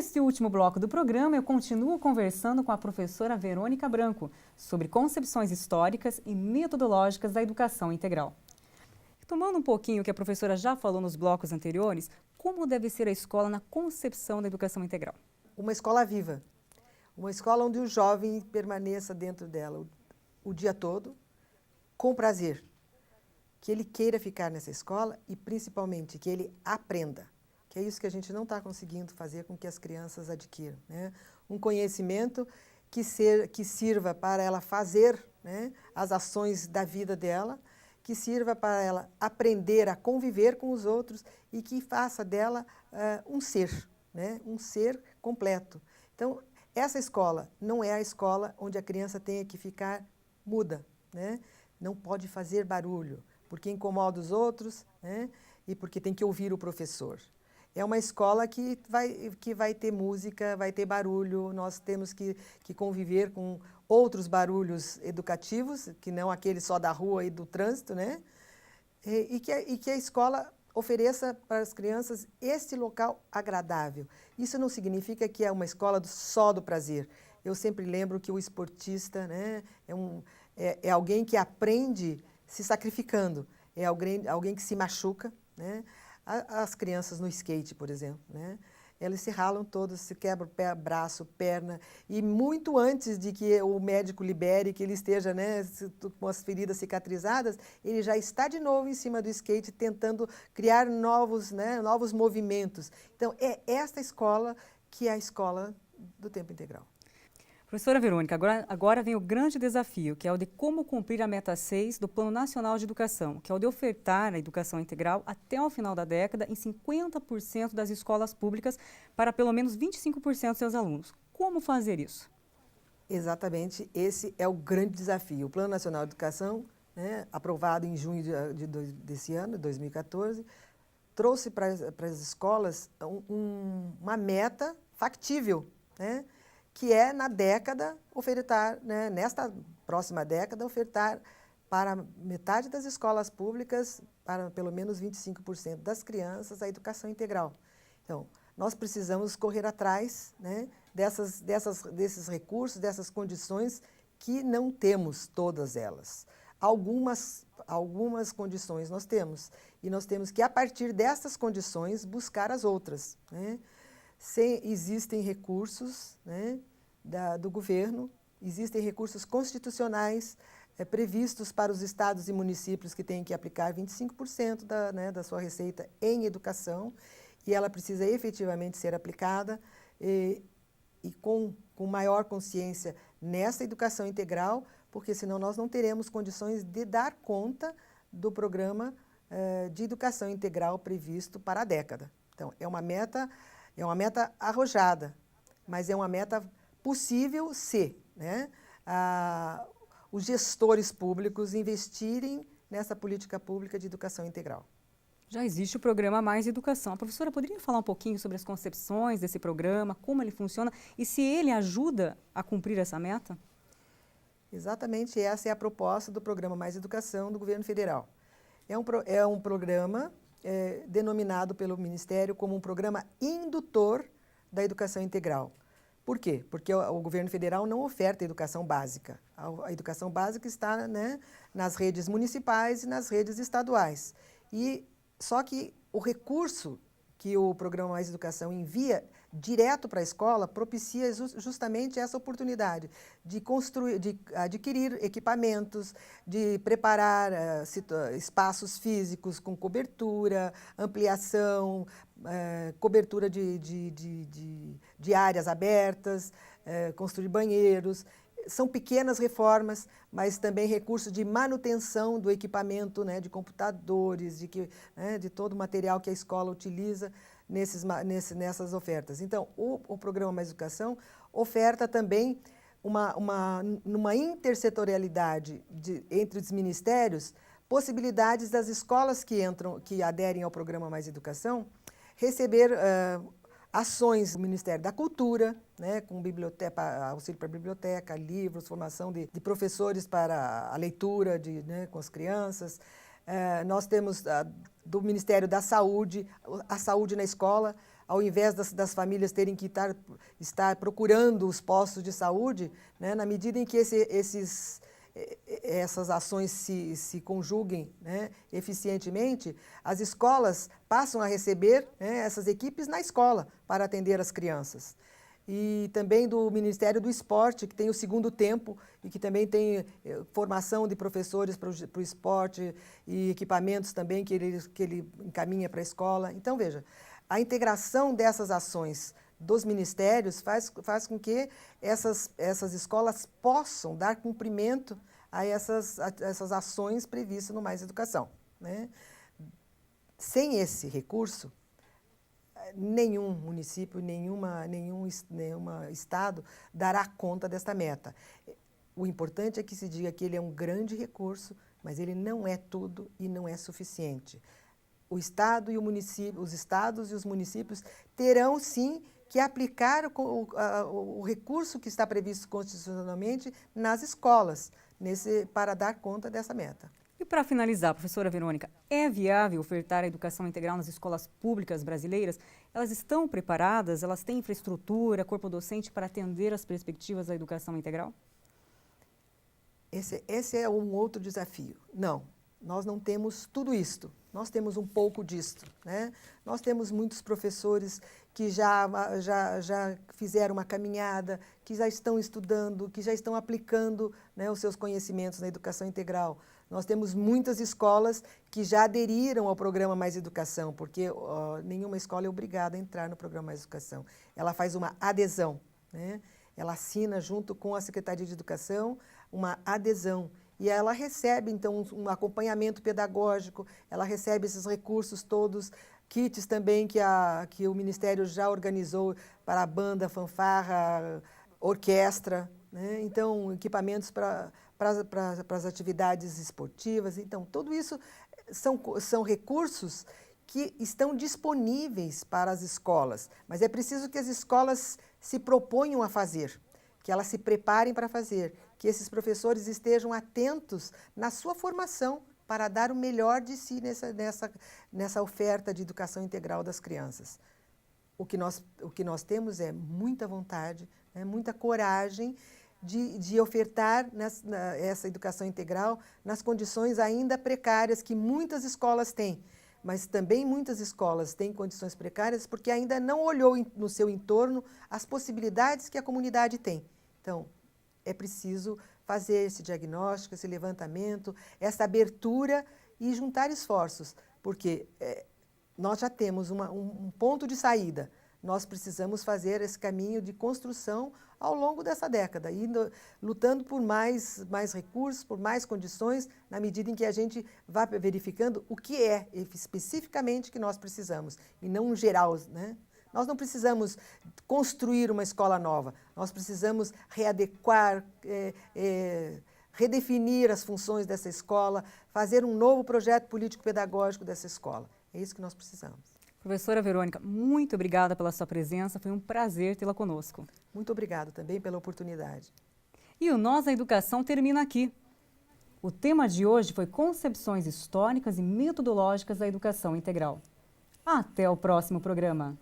Neste último bloco do programa, eu continuo conversando com a professora Verônica Branco sobre concepções históricas e metodológicas da educação integral. Tomando um pouquinho o que a professora já falou nos blocos anteriores, como deve ser a escola na concepção da educação integral? Uma escola viva, uma escola onde o jovem permaneça dentro dela o dia todo, com prazer, que ele queira ficar nessa escola e, principalmente, que ele aprenda, que é isso que a gente não está conseguindo fazer com que as crianças adquiram, né? Um conhecimento que sirva para ela fazer, né, as ações da vida dela, que sirva para ela aprender a conviver com os outros e que faça dela um ser, né, um ser completo. Então, essa escola não é a escola onde a criança tenha que ficar muda, né? Não pode fazer barulho, porque incomoda os outros, né, e porque tem que ouvir o professor. É uma escola que vai ter música, vai ter barulho, nós temos que conviver com outros barulhos educativos, que não aquele só da rua e do trânsito, né? E que a escola ofereça para as crianças este local agradável. Isso não significa que é uma escola só do prazer. Eu sempre lembro que o esportista, né, é alguém que aprende se sacrificando, é alguém que se machuca, né? As crianças no skate, por exemplo, né? Elas se ralam todas, se quebram pé, braço, perna, e muito antes de que o médico libere, que ele esteja, né, com as feridas cicatrizadas, ele já está de novo em cima do skate, tentando criar novos, né, novos movimentos. Então, é esta escola que é a escola do tempo integral. Professora Verônica, agora vem o grande desafio, que é o de como cumprir a meta 6 do Plano Nacional de Educação, que é o de ofertar a educação integral até o final da década em 50% das escolas públicas para pelo menos 25% dos seus alunos. Como fazer isso? Exatamente, esse é o grande desafio. O Plano Nacional de Educação, né, aprovado em junho desse ano, 2014, trouxe para as escolas uma meta factível, né, que é, na década, ofertar, né, nesta próxima década, ofertar para metade das escolas públicas, para pelo menos 25% das crianças, a educação integral. Então, nós precisamos correr atrás, né, desses recursos, dessas condições que não temos todas elas. Algumas condições nós temos, e nós temos que, a partir dessas condições, buscar as outras, né? Existem recursos, né, do governo, existem recursos constitucionais previstos para os estados e municípios que têm que aplicar 25% da sua receita em educação, e ela precisa efetivamente ser aplicada e com maior consciência nessa educação integral, porque senão nós não teremos condições de dar conta do programa de educação integral previsto para a década. Então, é uma meta arrojada, mas é uma meta possível se, né, os gestores públicos investirem nessa política pública de educação integral. Já existe o programa Mais Educação. A professora poderia falar um pouquinho sobre as concepções desse programa, como ele funciona e se ele ajuda a cumprir essa meta? Exatamente, essa é a proposta do programa Mais Educação do governo federal. É um programa denominado pelo Ministério como um programa indutor da educação integral. Por quê? Porque o governo federal não oferta educação básica. A educação básica está, né, nas redes municipais e nas redes estaduais. Só que o recurso que o programa Mais Educação envia direto para a escola propicia justamente essa oportunidade de adquirir equipamentos, de preparar espaços físicos com cobertura, ampliação, cobertura de áreas abertas, construir banheiros. São pequenas reformas, mas também recursos de manutenção do equipamento, né, de computadores, de todo o material que a escola utiliza nessas ofertas. Então, o programa Mais Educação oferta também numa intersetorialidade entre os ministérios, possibilidades das escolas que aderem ao programa Mais Educação receber ações do Ministério da Cultura, né, com auxílio para a biblioteca, livros, formação de professores para a leitura né, com as crianças. Nós temos do Ministério da Saúde, a saúde na escola, ao invés das famílias terem que estar procurando os postos de saúde, né, na medida em que essas ações se conjuguem, né, eficientemente, as escolas passam a receber, né, essas equipes na escola para atender as crianças. E também do Ministério do Esporte, que tem o segundo tempo e que também tem formação de professores para o esporte e equipamentos também que ele encaminha para a escola. Então, veja, a integração dessas ações dos ministérios faz com que essas escolas possam dar cumprimento a essas ações previstas no Mais Educação, né? Sem esse recurso, nenhum município, nenhum estado dará conta desta meta. O importante é que se diga que ele é um grande recurso, mas ele não é tudo e não é suficiente. O estado e o município, os estados e os municípios terão sim que aplicar o recurso que está previsto constitucionalmente nas escolas, para dar conta dessa meta. E para finalizar, professora Verônica, é viável ofertar a educação integral nas escolas públicas brasileiras? Elas estão preparadas? Elas têm infraestrutura, corpo docente para atender as perspectivas da educação integral? Esse é um outro desafio. Não, nós não temos tudo isto. Nós temos um pouco disto, né? Nós temos muitos professores que já fizeram uma caminhada, que já estão estudando, que já estão aplicando, né, os seus conhecimentos na educação integral. Nós temos muitas escolas que já aderiram ao programa Mais Educação, porque nenhuma escola é obrigada a entrar no programa Mais Educação. Ela faz uma adesão, né? Ela assina junto com a Secretaria de Educação uma adesão. E ela recebe, então, um acompanhamento pedagógico, ela recebe esses recursos todos, kits também que o Ministério já organizou para a banda, fanfarra, orquestra, né? Então, equipamentos para as atividades esportivas. Então, tudo isso são recursos que estão disponíveis para as escolas, mas é preciso que as escolas se proponham a fazer, que elas se preparem para fazer, que esses professores estejam atentos na sua formação para dar o melhor de si nessa oferta de educação integral das crianças. O que nós temos é muita vontade, né, muita coragem de ofertar essa educação integral nas condições ainda precárias que muitas escolas têm. Mas também muitas escolas têm condições precárias porque ainda não olhou no seu entorno as possibilidades que a comunidade tem. Então, é preciso fazer esse diagnóstico, esse levantamento, essa abertura e juntar esforços, porque nós já temos um ponto de saída. Nós precisamos fazer esse caminho de construção ao longo dessa década, lutando por mais recursos, por mais condições, na medida em que a gente vá verificando o que é especificamente que nós precisamos, e não um geral, né? Nós não precisamos construir uma escola nova, nós precisamos readequar, redefinir as funções dessa escola, fazer um novo projeto político-pedagógico dessa escola. É isso que nós precisamos. Professora Verônica, muito obrigada pela sua presença, foi um prazer tê-la conosco. Muito obrigada também pela oportunidade. E o Nós na Educação termina aqui. O tema de hoje foi concepções históricas e metodológicas da educação integral. Até o próximo programa.